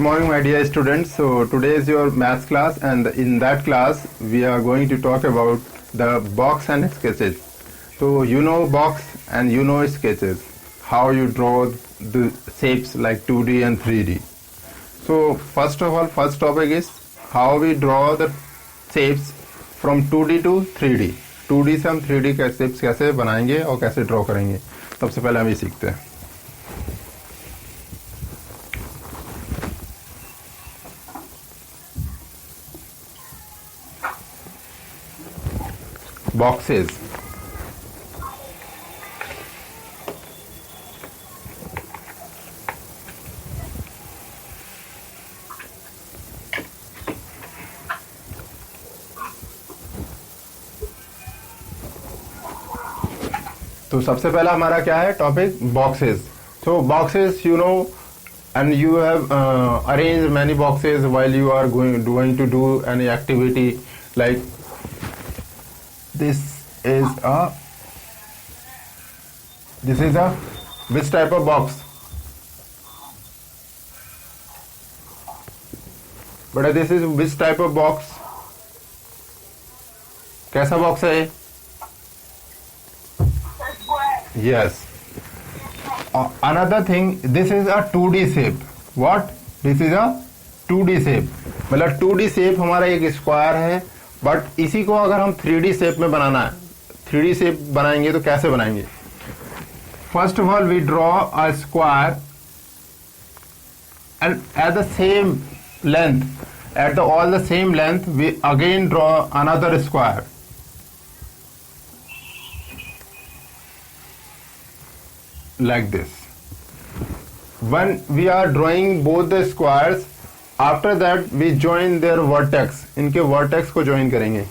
morning, my dear students. So today is your maths class, and in that class we are going to talk about the box and sketches. So you know box and you know sketches, how you draw the shapes like 2D and 3D. So first of all, first topic is how we draw the shapes from 2D to 3D. 2D से हम 3D के shapes कैसे बनाएंगे और कैसे draw करेंगे, सबसे पहले हम ये सीखते हैं. Boxes. तो सबसे पहला हमारा क्या है topic, boxes. So boxes you know, and you have arranged many boxes while you are going to do any activity. Like this is a which type of box? But this is which type of box? कैसा box है? Yes. Another thing, this is a 2D shape. What? This is a 2D shape. मतलब 2D shape हमारा एक square है, but इसी को अगर हम 3D शेप में बनाना है, 3D शेप बनाएंगे तो कैसे बनाएंगे? First of all we draw a square and at the same length, at the all the same length we again draw another square. Like this. When we are drawing both the squares, after that we join their vertex. इनके vertex को join करेंगे.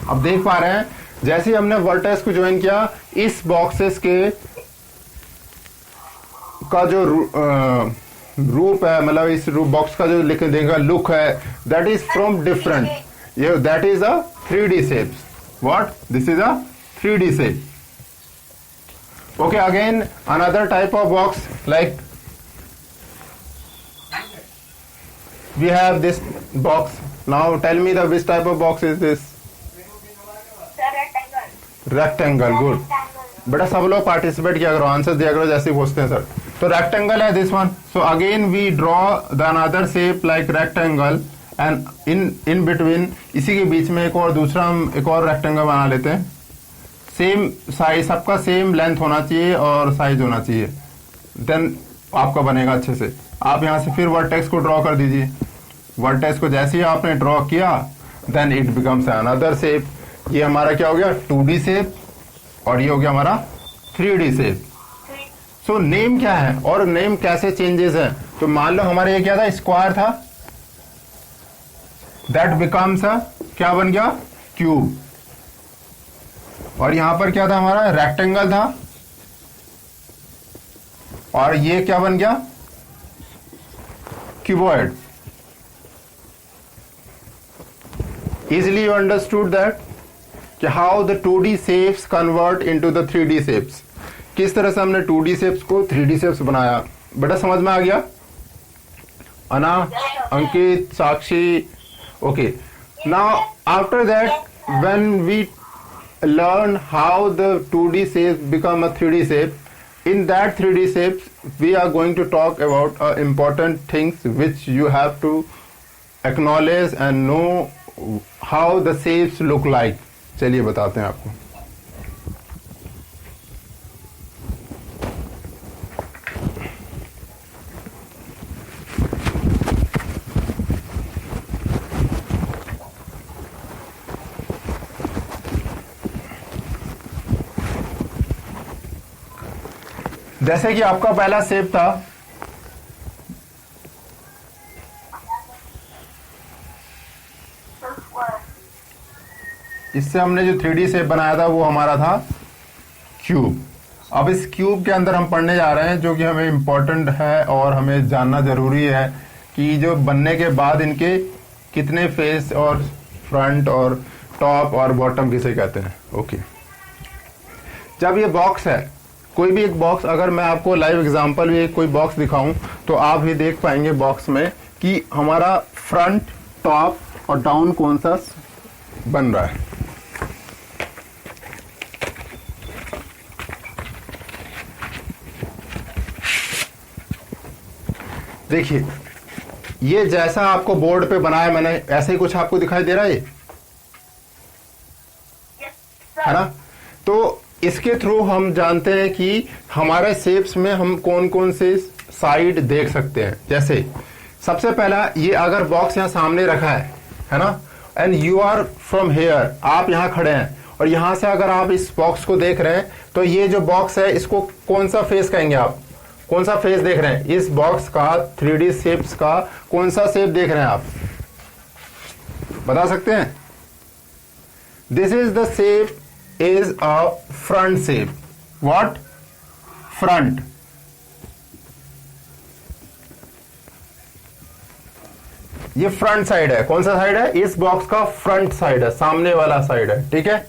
अब देख पा रहे हैं, जैसे ही हमने vertex को join किया, इस boxes के का जो रूप है, मतलब इस रूप बॉक्स का जो लिख देगा लुक है, दैट इज फ्रॉम डिफरेंट. ये that is a 3D shape. What? This is a 3D shape. Okay, again another type of box, like we have this box. Now tell me the which type of box is this? Rectangle. Good. बेटा सब लोग participate किया करो, answer दिया करो जैसे पूछते हैं सर. तो रेक्टेंगल है this one. So again we draw the another shape like rectangle, and in between, इसी के बीच में एक और दूसरा हम एक और रेक्टेंगल बना लेते हैं. सेम साइज, सबका सेम लेंथ होना चाहिए और साइज होना चाहिए, देन आपका बनेगा अच्छे से. आप यहां से फिर वर्टेक्स को ड्रॉ कर दीजिए. वर्टेक्स को जैसे ही आपने ड्रॉ किया, then it becomes another shape. ये हमारा क्या हो गया? 2D शेप, और ये हो गया हमारा 3D शेप. सो नेम क्या है और नेम कैसे चेंजेस है? तो मान लो हमारे ये क्या था? स्क्वायर था, दैट बिकम्स अ, क्या बन गया? क्यूब. और यहां पर क्या था हमारा? रेक्टेंगल था, और ये क्या बन गया? Cuboid. Easily you understood that कि how the 2D shapes convert into the 3D shapes. किस तरह से हमने 2D शेप्स को 3D शेप्स बनाया. बेटा समझ में आ गया? Ana, Ankit, Sakshi. Okay, now after that when we learn how the 2D shapes become a 3D shape, in that 3D shapes we are going to talk about important things which you have to acknowledge and know how the shapes look like. चलिए बताते हैं आपको. जैसे कि आपका पहला shape था, इससे हमने जो 3D शेप बनाया था वो हमारा था क्यूब. अब इस क्यूब के अंदर हम पढ़ने जा रहे हैं, जो कि हमें इम्पोर्टेंट है और हमें जानना जरूरी है कि जो बनने के बाद इनके कितने फेस और फ्रंट और टॉप और बॉटम किसे कहते हैं। ओके, जब ये बॉक्स है, कोई भी एक बॉक्स, अगर मैं आपको लाइव एग्जांपल भी कोई बॉक्स दिखाऊं तो आप भी देख पाएंगे बॉक्स में कि हमारा फ्रंट, टॉप और डाउन कौन सा बन रहा है। देखिए, ये जैसा आपको बोर्ड पे बनाया मैंने, ऐसे ही कुछ आपको दिखाई दे रहा है, है ना। तो इसके थ्रू हम जानते हैं कि हमारे शेप्स में हम कौन कौन से साइड देख सकते हैं। जैसे सबसे पहला, ये अगर बॉक्स यहाँ सामने रखा है ना, and you are from here, आप यहाँ खड़े हैं और यहाँ से अगर आप इस बॉक्स को देख रहे हैं तो ये जो बॉक्स है इसको कौन सा फेस कहेंगे आप, कौन सा फेस देख रहे हैं इस बॉक्स का, 3D शेप्स का कौन सा शेप देख रहे हैं आप, बता सकते हैं। This is the shape is a front shape. What? Front. ये फ्रंट साइड है। कौन सा साइड है? इस बॉक्स का फ्रंट साइड है, सामने वाला साइड है, ठीक है।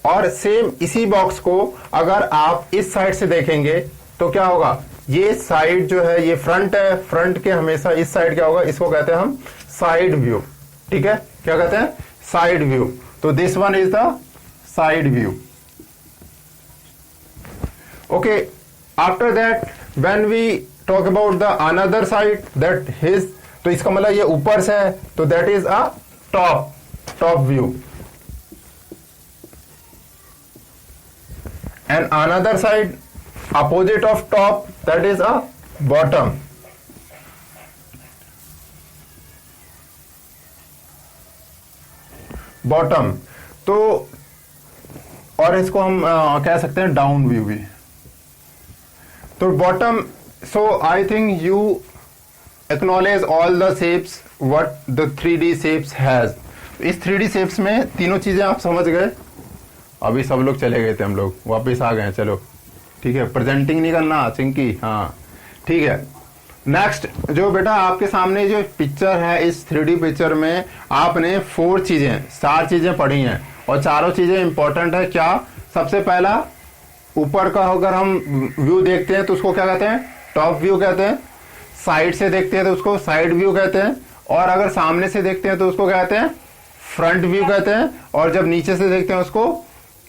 और सेम इसी बॉक्स को अगर आप इस साइड से देखेंगे तो क्या होगा, ये साइड जो है ये फ्रंट है, फ्रंट के हमेशा इस साइड क्या होगा, इसको कहते हैं हम साइड व्यू, ठीक है। क्या कहते हैं? Side view. तो this one is the side view. Okay, after that when we talk about the another side, that his, तो इसका मतलब ये ऊपर से है तो that is a top view, and another side opposite of top, that is a bottom. तो और इसको हम कह सकते हैं डाउन व्यू भी। तो bottom, so I think you acknowledge all the shapes what the 3D shapes has. इस 3D शेप्स में तीनों चीजें आप समझ गए। अभी सब लोग चले गए थे, हम लोग वापस आ गए, चलो ठीक है। प्रेजेंटिंग नहीं करना चिंकी, हाँ ठीक है। नेक्स्ट जो बेटा आपके सामने जो पिक्चर है, इस 3D पिक्चर में आपने 4 चीजें पढ़ी हैं और चारों चीजें इंपॉर्टेंट है। क्या? सबसे पहला, ऊपर का अगर हम व्यू देखते हैं तो उसको क्या कहते हैं? टॉप व्यू कहते हैं। साइड से देखते हैं तो उसको साइड व्यू कहते हैं, और अगर सामने से देखते हैं तो उसको कहते हैं फ्रंट व्यू कहते हैं, और जब नीचे से देखते हैं उसको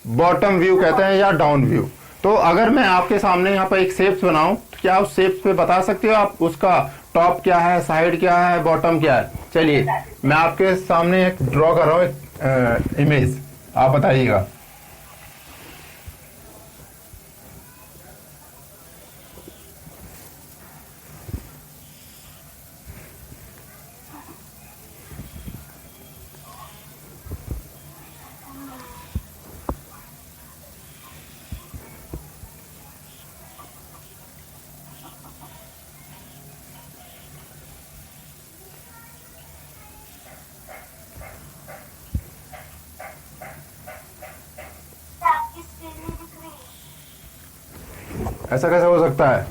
बॉटम व्यू कहते हैं या डाउन व्यू। तो अगर मैं आपके सामने यहाँ पर एक शेप्स बनाऊं तो क्या उस शेप्स पे बता सकते हो आप उसका टॉप क्या है, साइड क्या है, बॉटम क्या है? चलिए मैं आपके सामने एक ड्रॉ कर रहा हूँ, एक इमेज, आप बताइएगा। ऐसा कैसे हो सकता है?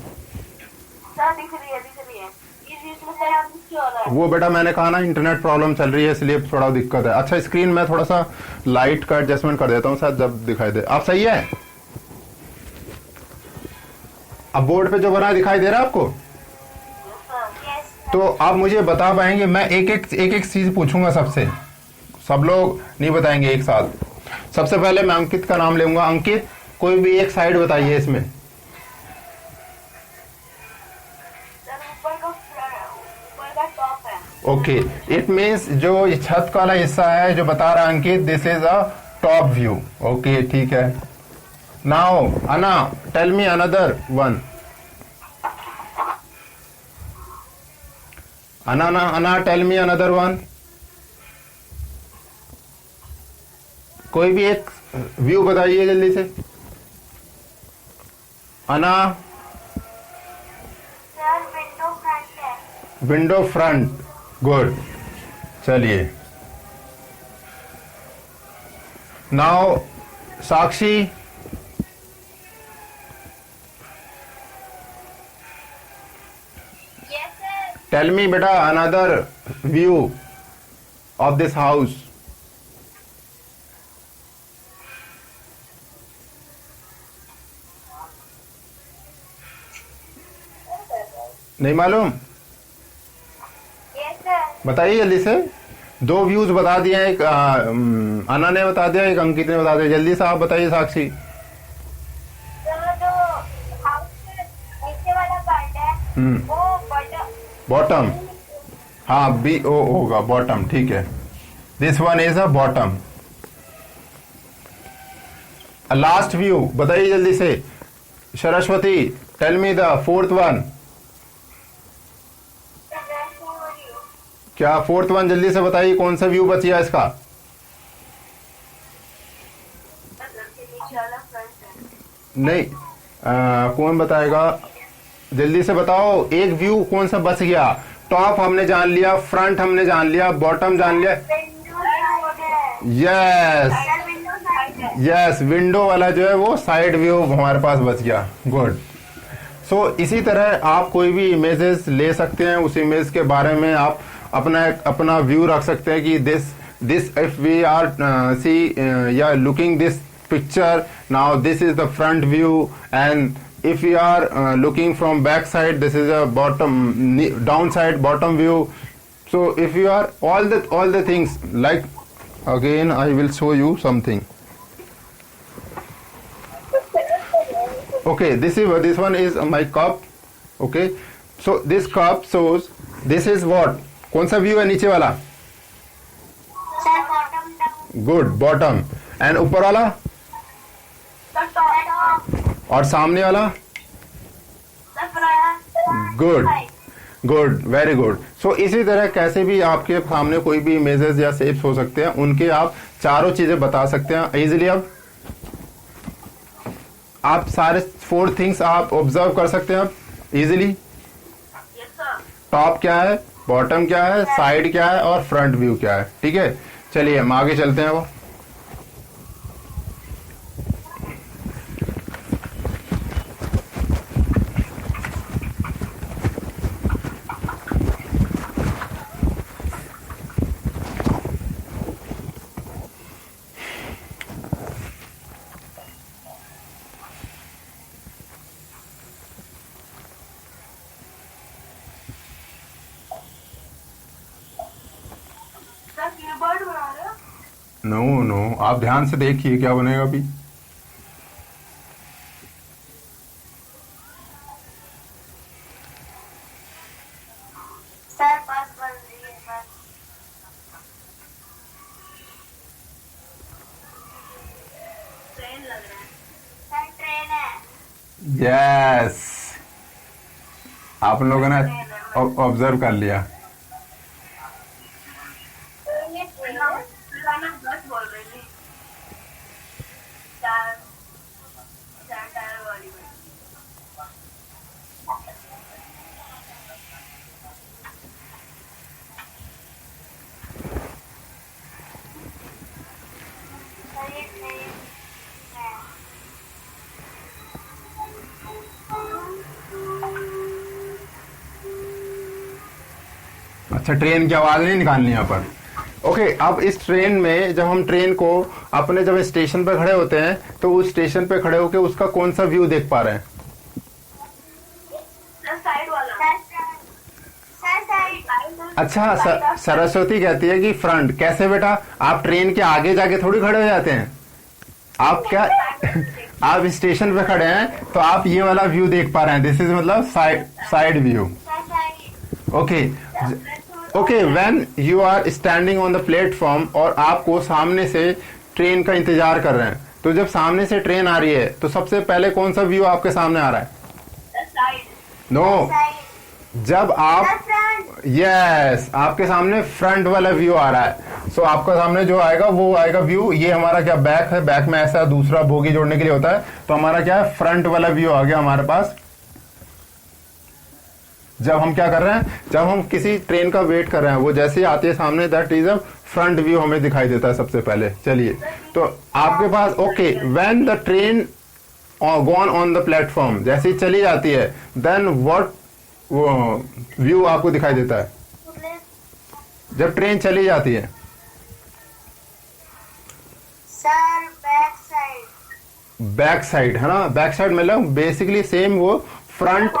दिख रही है। ये बीच में से आप क्यों हो रहा है? वो बेटा मैंने कहा ना इंटरनेट प्रॉब्लम चल रही है इसलिए थोड़ा दिक्कत है। अच्छा स्क्रीन में थोड़ा सा लाइट का एडजस्टमेंट कर देता हूँ, शायद जब दिखाई दे। आप सही है? अब बोर्ड पे जो बना दिखाई दे रहा है आपको? तो आप मुझे बता पाएंगे, मैं एक एक चीज पूछूंगा सबसे, सब लोग नहीं बताएंगे एक साथ। सबसे पहले मैं अंकित का नाम लूंगा। अंकित, कोई भी एक साइड बताइए इसमें। ओके, इट मीन्स जो छत वाला हिस्सा है जो बता रहा Ankit, this is a top view. Okay ठीक है। Now Ana, tell me another one. Ana tell me another one. कोई भी एक व्यू बताइए जल्दी से। Ana, window front, good. चलिए नाउ साक्षी, टेल मी बेटा another view of this house. नहीं मालूम? Yes sir. बताइए जल्दी से। दो व्यूज बता दिए, एक अना ने बता दिया, एक अंकित ने बता दिया। जल्दी से आप बताइए साक्षी। तो जो हाउस के नीचे वाला पार्ट है वो बटन बॉटम, हाँ बी ओ होगा बॉटम, ठीक है। This one is a bottom. Last view बताइए जल्दी से। Saraswati tell me the fourth one. क्या फोर्थ वन, जल्दी से बताइए कौन सा व्यू बच गया इसका? नीचे वाला फ्रंट है। नहीं, कौन बताएगा? जल्दी से बताओ, एक व्यू कौन सा बच गया? टॉप हमने जान लिया, फ्रंट हमने जान लिया, बॉटम जान लिया। यस यस, विंडो वाला जो है वो साइड व्यू हमारे पास बच गया। गुड। सो इसी तरह आप कोई भी इमेजेस ले सकते हैं, उस इमेज के बारे में आप अपना व्यू रख सकते हैं कि this if we are see या looking this picture, now this is the front view, and if you are looking from back side, this is a bottom, downside bottom view. So if you are all the things, like again I will show you something. Okay, this one is my cup. Okay, so this cup shows, this is what, कौन सा view है नीचे वाला? Sir bottom down. Good, bottom. And ऊपर वाला sir top. और सामने वाला? Sir front. Good good, very good. So इसी तरह कैसे भी आपके सामने कोई भी इमेजेस या शेप्स हो सकते हैं, उनके आप चारों चीजें बता सकते हैं इजीली। अब आप सारे 4 थिंग्स आप ऑब्जर्व कर सकते हैं अब इजीली। Yes sir. टॉप क्या है, बॉटम क्या है, साइड क्या है और फ्रंट व्यू क्या है। ठीक है, चलिए हम आगे चलते हैं। वो सर कीबोर्ड बना रहे हो? नो नो, आप ध्यान से देखिए क्या बनेगा अभी। सर बस बन रही है बस। ट्रेन लग रहा है। सर ट्रेन है। यस, आप लोगों ने ऑब्जर्व कर लिया। ये ट्रेन है। मैं बस बोल रही थी। चार टायर वाली बस। सर ये ट्रेन है। अच्छा, ट्रेन की आवाज नहीं निकालनी यहाँ पर। ओके, अब इस ट्रेन में जब हम ट्रेन को अपने जब स्टेशन पे खड़े होते हैं तो उस स्टेशन पे खड़े होके उसका कौन सा व्यू देख पा रहे हैं? सर साइड वाला। Sir side. अच्छा, सरस्वती कहती है कि फ्रंट। कैसे बेटा? आप ट्रेन के आगे जाके थोड़ी खड़े हो जाते हैं। आप क्या आप स्टेशन पे खड़े हैं तो आप ये वाला व्यू देख पा रहे हैं। दिस इज मतलब side view. Okay okay, when you are standing on the platform और आपको सामने से ट्रेन का इंतजार कर रहे हैं, तो जब सामने से ट्रेन आ रही है तो सबसे पहले कौन सा व्यू आपके सामने आ रहा है? साइड। नो, जब आप यस आपके सामने फ्रंट वाला व्यू आ रहा है। सो आपका सामने जो आएगा वो आएगा व्यू। ये हमारा क्या बैक है, बैक में ऐसा दूसरा बोगी जोड़ने के लिए होता है, तो हमारा क्या है, फ्रंट वाला व्यू आ गया हमारे पास। जब हम क्या कर रहे हैं, जब हम किसी ट्रेन का वेट कर रहे हैं, वो जैसे ही आती है सामने, that is a front view हमें दिखाई देता है सबसे पहले। चलिए, तो आपके पास okay, when the train gone on the platform, जैसे ही चली जाती है, देन व्हाट व्यू आपको दिखाई देता है जब ट्रेन चली जाती है? Sir back side. Back side है ना। बैक साइड मतलब बेसिकली सेम वो फ्रंट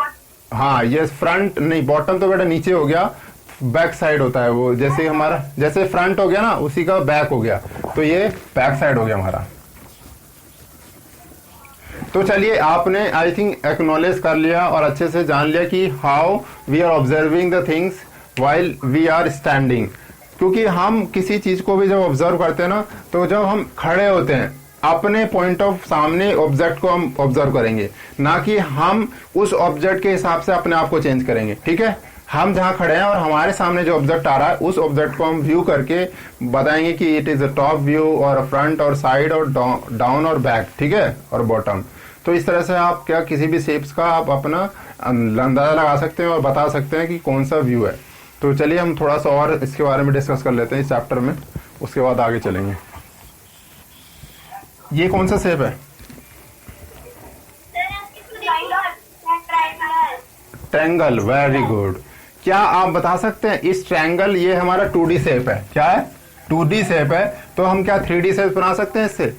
हाँ ये फ्रंट नहीं, बॉटम तो बेटा नीचे हो गया, बैक साइड होता है वो, जैसे हमारा जैसे फ्रंट हो गया ना उसी का बैक हो गया, तो ये बैक साइड हो गया हमारा। तो चलिए आपने आई थिंक एक्नॉलेज कर लिया और अच्छे से जान लिया कि how we are observing the things while we are standing. क्योंकि हम किसी चीज को भी जब ऑब्जर्व करते हैं ना, तो जब हम खड़े होते हैं अपने पॉइंट ऑफ सामने ऑब्जेक्ट को हम ऑब्जर्व करेंगे, ना कि हम उस ऑब्जेक्ट के हिसाब से अपने आप को चेंज करेंगे। ठीक है, हम जहां खड़े हैं और हमारे सामने जो ऑब्जेक्ट आ रहा है उस ऑब्जेक्ट को हम व्यू करके बताएंगे कि it is a top view और फ्रंट और साइड और डाउन और बैक, ठीक है, और बॉटम। तो इस तरह से आप क्या किसी भी शेप्स का आप अपना अंदाजा लगा सकते हैं और बता सकते हैं कि कौन सा व्यू है। तो चलिए हम थोड़ा सा और इसके बारे में डिस्कस कर लेते हैं इस चैप्टर में, उसके बाद आगे चलेंगे। ये कौन सा शेप है? Triangle, very good. क्या आप बता सकते हैं इस ट्रायंगल, ये हमारा 2D शेप है, क्या है? 2D शेप है, तो हम क्या 3D शेप बना सकते हैं इससे?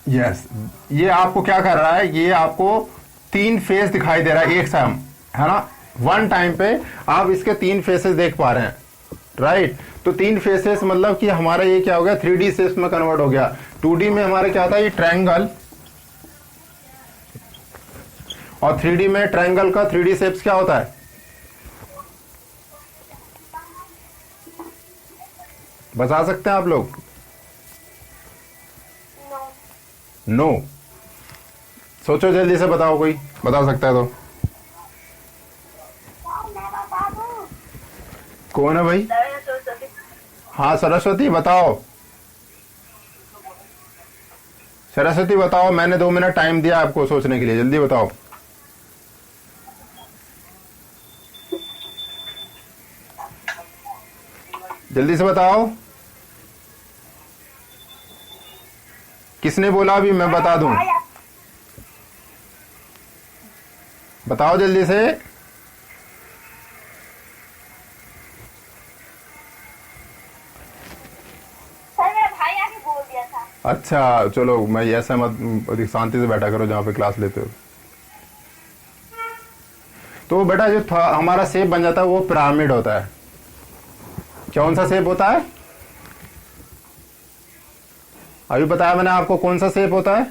यस, ये आपको क्या कर रहा है, ये आपको 3 फेस दिखाई दे रहा है एक साथ, है ना? वन टाइम पे आप इसके 3 फेसेस देख पा रहे हैं, राइट? तो 3 फेसेस मतलब कि हमारा ये क्या हो गया, 3D शेप्स में कन्वर्ट हो गया। 2D में हमारा क्या था, ये ट्रायंगल, और 3D में ट्रायंगल का 3D शेप्स क्या होता है? बता सकते हैं आप लोग? नो सोचो, जल्दी से बताओ, कोई बता सकता है तो। कौन है भाई? हाँ सरस्वती बताओ, सरस्वती बताओ, मैंने 2 मिनट टाइम दिया आपको सोचने के लिए, जल्दी बताओ। जल्दी से बताओ, किसने बोला अभी मैं बता दूं? बताओ जल्दी से। सर मेरा भाई आके बोल दिया था। अच्छा चलो, मैं ऐसा मत, शांति से बैठा करो जहां पे क्लास लेते हो। तो बेटा जो था हमारा शेप बन जाता है वो पिरामिड होता है। कौन सा शेप होता है? अभी बताया मैंने आपको, कौन सा शेप होता है?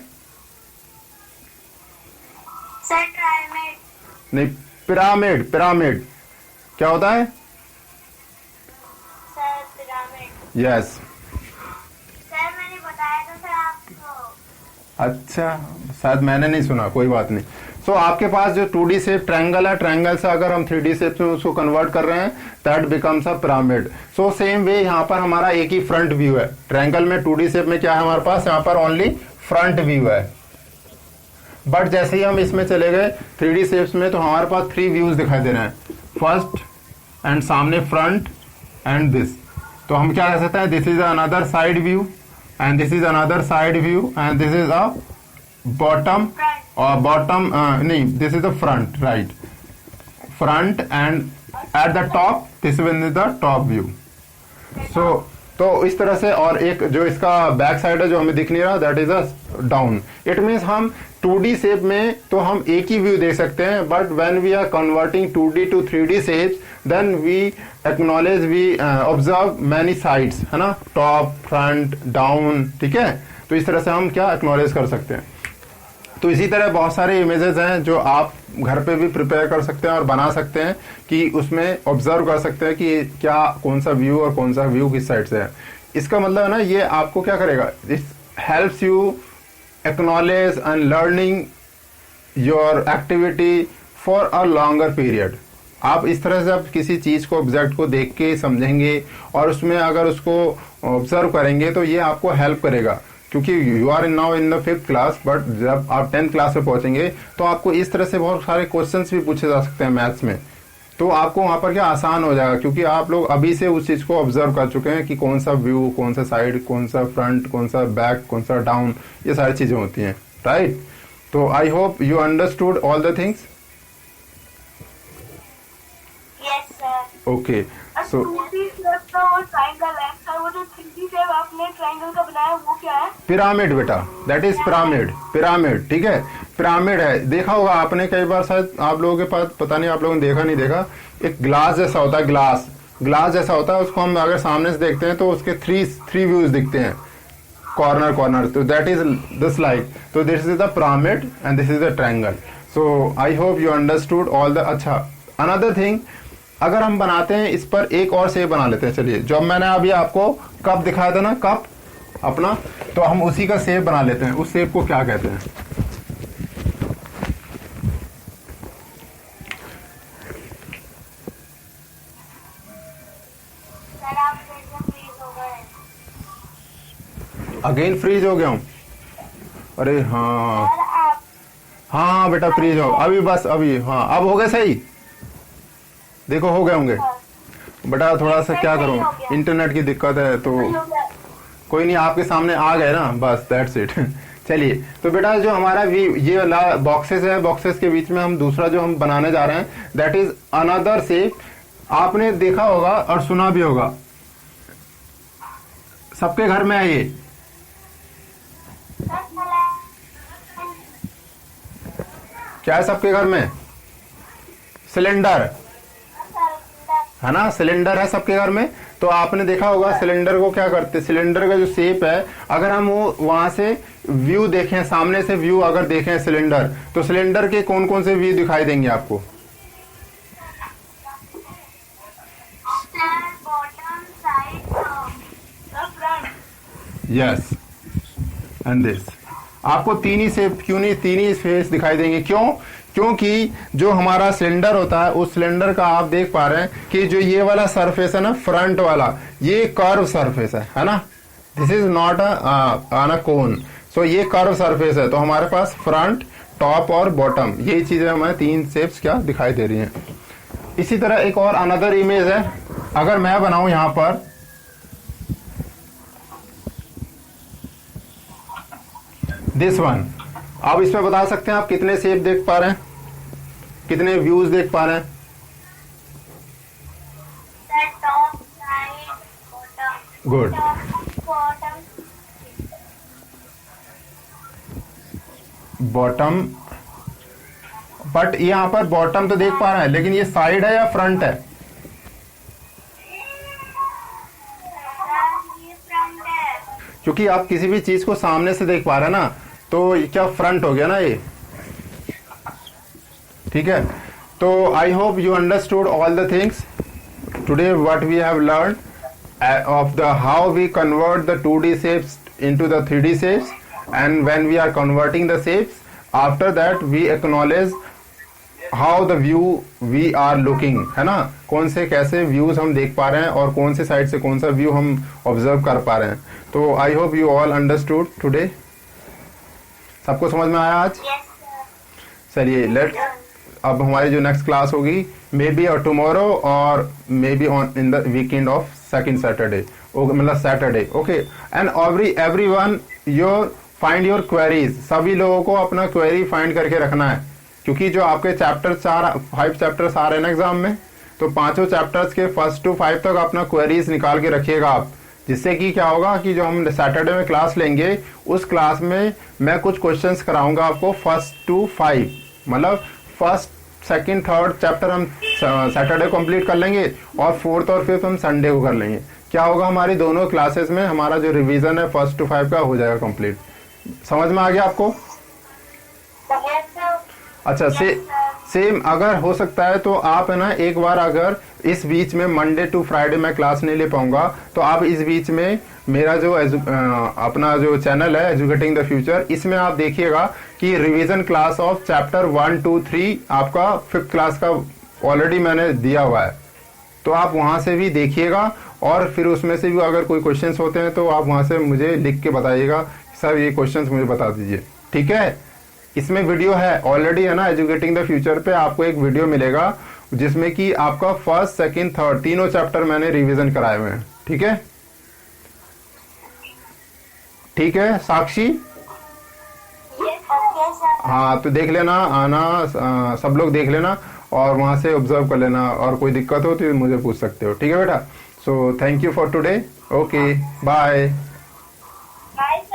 सर पिरामिड नहीं, पिरामिड। पिरामिड क्या होता है? Sir pyramid. यस। सर मैंने बताया था सर आपको। अच्छा, शायद मैंने नहीं सुना, कोई बात नहीं। सो आपके पास जो 2D शेप ट्रायंगल है, ट्रायंगल से अगर हम 3D शेप में उसको कन्वर्ट कर रहे हैं, that becomes a pyramid. So same way यहाँ पर हमारा एक ही फ्रंट व्यू है। ट्रायंगल में 2D शेप में क्या है हमारे पास, यहाँ पर ओनली फ्रंट व्यू है। बट जैसे ही हम इसमें चले गए 3D शेप्स में, तो हमारे पास 3 व्यूज दिखाई दे रहे हैं, फर्स्ट एंड सामने फ्रंट एंड दिस। तो हम क्या कह सकते हैं, this is another side view and this is another side view and this is a bottom और बॉटम नहीं, this is the front, right, front and at the top this is the top view. So तो इस तरह से, और एक जो इसका बैक साइड है जो हमें दिख नहीं रहा, that is a down. It means हम 2D शेप में तो हम एक ही व्यू देख सकते हैं, but when we are converting 2D to 3D shapes then we acknowledge, we observe many sides, है ना, टॉप, फ्रंट, डाउन, ठीक है। तो इस तरह से हम क्या एक्नॉलेज कर सकते हैं। तो इसी तरह बहुत सारे इमेजेस हैं जो आप घर पे भी प्रिपेयर कर सकते हैं और बना सकते हैं, कि उसमें ऑब्जर्व कर सकते हैं कि क्या कौन सा व्यू और कौन सा व्यू किस साइड से है। इसका मतलब है ना, ये आपको क्या करेगा, this helps you acknowledge and learning your activity for a longer period. आप इस तरह से आप किसी चीज को, ऑब्जेक्ट को देख के समझेंगे और उसमें अगर उसको ऑब्जर्व करेंगे तो ये आपको हेल्प करेगा। क्योंकि you are now in the 5th class, but जब आप 10th क्लास में पहुंचेंगे तो आपको इस तरह से बहुत सारे क्वेश्चंस भी पूछे जा सकते हैं मैथ्स में, तो आपको वहां पर क्या आसान हो जाएगा, क्योंकि आप लोग अभी से उस चीज को ऑब्जर्व कर चुके हैं कि कौन सा व्यू, कौन सा साइड, कौन सा फ्रंट, कौन सा बैक, कौन सा डाउन, ये सारी चीजें होती हैं, राइट। तो I hope you understood all the things. Yes sir. Okay, so वो ट्रायंगल है सर, वो जो 3D शेप आपने ट्रायंगल का बनाया वो क्या है? पिरामिड बेटा, दैट इज पिरामिड। पिरामिड, ठीक है, पिरामिड है। देखा होगा आपने कई बार, शायद आप लोगों के पास, पता नहीं आप लोगों ने देखा नहीं देखा, एक ग्लास जैसा होता है, ग्लास जैसा होता है, उसको हम अगर सामने से देखते हैं तो उसके थ्री व्यूज दिखते हैं, कॉर्नर, तो दैट इज दिस लाइक, तो this is the pyramid and this is the triangle. So I hope you understood all the. अच्छा, अनदर थिंग, अगर हम बनाते हैं इस पर एक और शेप बना लेते हैं। चलिए, जब मैंने अभी आपको कप दिखाया था ना, कप अपना, तो हम उसी का शेप बना लेते हैं। उस शेप को क्या कहते हैं? सर आप फ्रीज हो गए। अगेन फ्रीज हो गया हूं? अरे हाँ सर आप हाँ बेटा, फ्रीज हो अभी, बस अभी, हाँ अब हो गए सही। देखो हो गए होंगे बेटा, थोड़ा सा क्या करूं, इंटरनेट की दिक्कत है, तो कोई नहीं, आपके सामने आ गए ना, बस दैट्स इट। चलिए, तो बेटा जो हमारा ये बॉक्सेस है, बॉक्सेस के बीच में हम दूसरा जो हम बनाने जा रहे हैं, दैट इज अनदर शेप। आपने देखा होगा और सुना भी होगा, सबके घर में है ये। क्या है सबके घर में? सिलेंडर है ना, सिलेंडर है सबके घर में। तो आपने देखा होगा सिलेंडर को क्या करते, सिलेंडर का जो शेप है, अगर हम वो वहां से व्यू देखें, सामने से व्यू अगर देखें सिलेंडर, तो सिलेंडर के कौन कौन से व्यू दिखाई देंगे आपको? Bottom, side, front. Yes, and this. आपको तीन ही शेप, क्यों नहीं तीन ही फेस दिखाई देंगे? क्यों? क्योंकि जो हमारा सिलेंडर होता है, उस सिलेंडर का आप देख पा रहे हैं कि जो ये वाला सरफेस है ना, फ्रंट वाला, ये कर्व सरफेस है ना, दिस इज नॉट अ कोन, सो ये कर्व सरफेस है। तो हमारे पास फ्रंट, टॉप और बॉटम, यही चीजें हमें तीन शेप्स क्या दिखाई दे रही हैं। इसी तरह एक और अनदर इमेज है, अगर मैं बनाऊं यहां पर, दिस वन, आप इसमें बता सकते हैं आप कितने शेप देख पा रहे हैं, कितने व्यूज देख पा रहे हैं? Top, side, bottom. Good, bottom, bottom, but यहाँ पर बॉटम तो देख पा रहे हैं, लेकिन ये साइड है या फ्रंट है? ये फ्रंट है। क्योंकि आप किसी भी चीज को सामने से देख पा रहे हैं ना, तो ये क्या फ्रंट हो गया ना ये, ठीक है। तो I hope you understood all the things today, what we have learn of the how we convert the 2D shapes into the 3D shapes, and when we are converting the shapes, after that we acknowledge how the view we are looking, है ना, कौन से कैसे views हम देख पा रहे हैं और कौन से साइड से कौन सा व्यू हम ऑब्जर्व कर पा रहे हैं। तो I hope you all understood today. सबको समझ में आया आज? चलिए, लेट अब हमारी जो नेक्स्ट क्लास होगी, मे बी और टुमारो और may be on in the weekend of second Saturday, मतलब Saturday, okay. And every one your find your queries, सभी लोगों को अपना क्वेरी फाइंड करके रखना है, क्योंकि जो आपके चैप्टर 5 चैप्टर्स आ रहे हैं ना एग्जाम में, तो पांचों चैप्टर्स के 1 to 5 तक अपना क्वेरीज निकाल के रखिएगा आप, जिससे कि क्या होगा कि जो हम सैटरडे में क्लास लेंगे, उस क्लास में मैं कुछ क्वेश्चंस कराऊंगा आपको 1 to 5, मतलब फर्स्ट, सेकंड, थर्ड चैप्टर हम सैटरडे कंप्लीट कर लेंगे और 4th और 5th हम संडे को कर लेंगे। क्या होगा, हमारी दोनों क्लासेस में हमारा जो रिवीजन है 1 to 5 का हो जाएगा कंप्लीट। समझ में आ गया आपको? अच्छा, सेम अगर हो सकता है तो आप है ना, एक बार अगर इस बीच में मंडे टू फ्राइडे मैं क्लास नहीं ले पाऊंगा, तो आप इस बीच में मेरा जो अपना जो चैनल है एजुकेटिंग द फ्यूचर, इसमें आप देखिएगा कि रिवीजन क्लास ऑफ चैप्टर 1, 2, 3 आपका 5th क्लास का ऑलरेडी मैंने दिया हुआ है, तो आप वहां से भी देखिएगा, और फिर उसमें से भी अगर कोई क्वेश्चंस होते हैं तो आप वहां से मुझे लिख के बताइएगा, सर ये क्वेश्चंस मुझे बता दीजिए, ठीक है। इसमें वीडियो है ऑलरेडी, है ना, एजुकेटिंग द फ्यूचर पे आपको एक वीडियो मिलेगा, जिसमें कि आपका फर्स्ट सेकंड थर्ड तीनों चैप्टर मैंने रिवीजन कराए हुए हैं। ठीक है, ठीक है साक्षी। Okay sir. हाँ तो देख लेना, आना सब लोग देख लेना और वहां से ऑब्जर्व कर लेना, और कोई दिक्कत हो तो मुझे पूछ सकते हो। ठीक है बेटा, so thank you for today. Okay bye. Bye sir.